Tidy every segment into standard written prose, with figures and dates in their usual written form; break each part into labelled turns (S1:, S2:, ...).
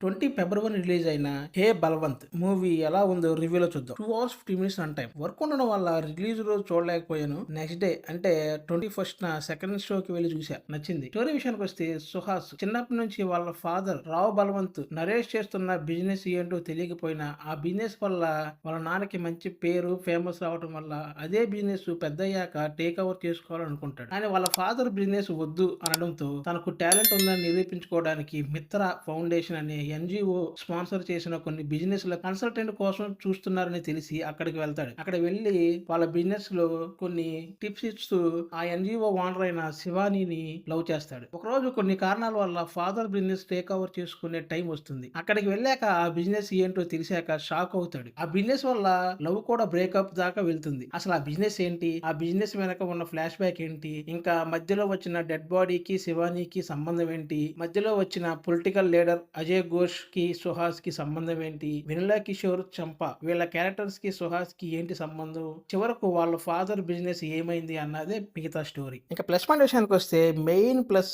S1: ఫిబ్రవరి release అయిన 'హే Balwant' movie ఎలా ఉందో రివ్యూలో చూద్దాం. 2 hours 50 minutes run time. Work ఉండడం వల్ల రిలీజ్ రోజు చూడలేకపోయాను. నెక్స్ట్ డే అంటే 21న సెకండ్ షోకి వెళ్లి చూసా. నచ్చింది. స్టోరీ విషయానికి వస్తే సుహాస్ చిన్నప్పటి నుంచి వాళ్ళ ఫాదర్ రావు బల్వంత్ నరేష్ చేస్తున్న బిజినెస్ ఏంటో తెలియకపోయినా ఆ బిజినెస్ వల్ల వాళ్ళ నాన్నకి మంచి పేరు ఫేమస్ రావడం వల్ల అదే బిజినెస్ పెద్దయ్యాక టేక్ ఓవర్ చేసుకోవాలనుకుంటాడు. కానీ వాళ్ళ ఫాదర్ బిజినెస్ వద్దు అనడంతో తనకు టాలెంట్ ఉందని నిరూపించుకోవడానికి మిత్ర ఫౌండేషన్ అనే ఎన్జిఓ స్పాన్సర్ చేసిన కొన్ని బిజినెస్ ల కన్సల్టెంట్ కోసం చూస్తున్నారని తెలిసి అక్కడికి వెళ్తాడు. అక్కడ వెళ్లి వాళ్ళ బిజినెస్ లో కొన్ని టిప్స్ ఇస్తూ ఆ ఎన్జిఓ ఓనర్ అయిన శివానీని లవ్ చేస్తాడు. ఒకరోజు కొన్ని కారణాల వల్ల ఫాదర్ బిజినెస్ టేక్ ఓవర్ చేసుకునే టైం వస్తుంది. అక్కడికి వెళ్ళాక ఆ బిజినెస్ ఏంటో తెలిసాక షాక్ అవుతాడు. ఆ బిజినెస్ వల్ల లవ్ కూడా బ్రేకప్ దాకా వెళ్తుంది. అసలు ఆ బిజినెస్ ఏంటి, ఆ బిజినెస్ వెనక ఉన్న ఫ్లాష్ బ్యాక్ ఏంటి, ఇంకా మధ్యలో వచ్చిన డెడ్ బాడీకి శివానీకి సంబంధం ఏంటి, మధ్యలో వచ్చిన పొలిటికల్ లీడర్ అజయ్ ఘోష్ కి సుహాస్ కి సంబంధం ఏంటి, వెనిలా కిషోర్ చంపా వీళ్ళ క్యారెక్టర్స్ కి సుహాస్ కి ఏంటి సంబంధం, చివరకు వాళ్ళ ఫాదర్ బిజినెస్ ఏమైంది అన్నదే మిగతా స్టోరీ. ఇంకా ప్లస్ పాయింట్ విషయానికి వస్తే main plus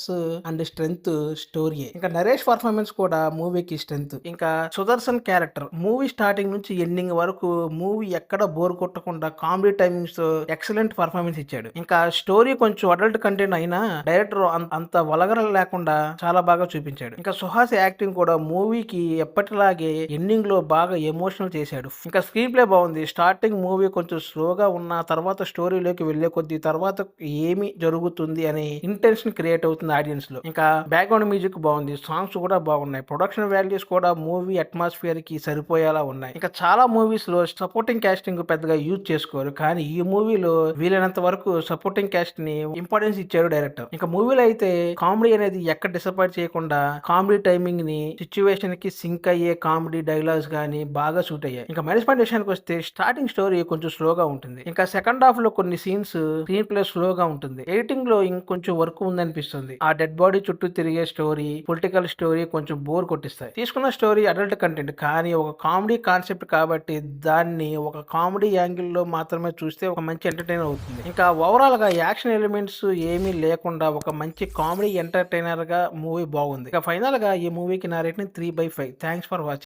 S1: and strength story. ఇంకా నరేష్ పర్ఫార్మెన్స్ కూడా మూవీకి స్ట్రెంగ్త్. ఇంకా సుదర్శన్ క్యారెక్టర్ మూవీ స్టార్టింగ్ నుంచి ఎండింగ్ వరకు మూవీ ఎక్కడ బోర్ కొట్టకుండా కామెడీ టైమింగ్స్ ఎక్సలెంట్ పర్ఫార్మెన్స్ ఇచ్చాడు. ఇంకా స్టోరీ కొంచెం అడల్ట్ కంటెంట్ అయినా డైరెక్టర్ అంత వలగర లేకుండా చాలా బాగా చూపించాడు. ఇంకా సుహాస్ యాక్టింగ్ కూడా మూవీకి ఎప్పటిలాగే ఎండింగ్ లో బాగా ఎమోషనల్ చేశాడు. ఇంకా స్క్రీన్ ప్లే బాగుంది. స్టార్టింగ్ మూవీ కొంచెం స్లోగా ఉన్న తర్వాత స్టోరీలోకి వెళ్లే కొద్దీ తర్వాత ఏమి జరుగుతుంది అనే ఇంటెన్షన్ క్రియేట్ అవుతుంది ఆడియన్స్ లో. ఇంకా బ్యాక్గ్రౌండ్ మ్యూజిక్ బాగుంది. సాంగ్స్ కూడా బాగున్నాయి. ప్రొడక్షన్ వాల్యూస్ కూడా మూవీ అట్మాస్ఫియర్ కి సరిపోయేలా ఉన్నాయి. ఇంకా చాలా మూవీస్ లో సపోర్టింగ్ కాస్టింగ్ పెద్దగా యూజ్ చేసుకోరు, కానీ ఈ మూవీలో వీలైనంత వరకు సపోర్టింగ్ కాస్ట్ ని ఇంపార్టెన్స్ ఇచ్చారు డైరెక్టర్. ఇంకా మూవీలో అయితే కామెడీ అనేది ఎక్కడ డిసప్పాయింట్ చేయకుండా కామెడీ టైమింగ్ ని సిచ్యువేషన్ కి సింక్ అయ్యే కామెడీ డైలాగ్స్ గానీ బాగా సూట్ అయ్యాయి. ఇంకా మైనస్ పాయింట్ విషయానికి వస్తే స్టార్టింగ్ స్టోరీ కొంచెం స్లోగా ఉంటుంది. ఇంకా సెకండ్ హాఫ్ లో కొన్ని సీన్స్ స్క్రీన్ ప్లే స్లోగా ఉంటుంది. ఎడిటింగ్ లో ఇంకొంచెం వర్క్ ఉందనిపిస్తుంది. ఆ డెడ్ బాడీ చుట్టూ తిరిగే స్టోరీ, పొలిటికల్ స్టోరీ కొంచెం బోర్ కొట్టిస్తాయి. తీసుకున్న స్టోరీ అడల్ట్ కంటెంట్ కానీ ఒక కామెడీ కాన్సెప్ట్ కాబట్టి దాన్ని ఒక కామెడీ యాంగిల్ లో మాత్రమే చూస్తే ఒక మంచి ఎంటర్టైనర్ అవుతుంది. ఇంకా ఓవరాల్ గా యాక్షన్ ఎలిమెంట్స్ ఏమీ లేకుండా ఒక మంచి కామెడీ ఎంటర్టైనర్ గా మూవీ బాగుంది. ఇక ఫైనల్ గా ఈ మూవీకి నా రేటింగ్ 3/5. Thanks for watching.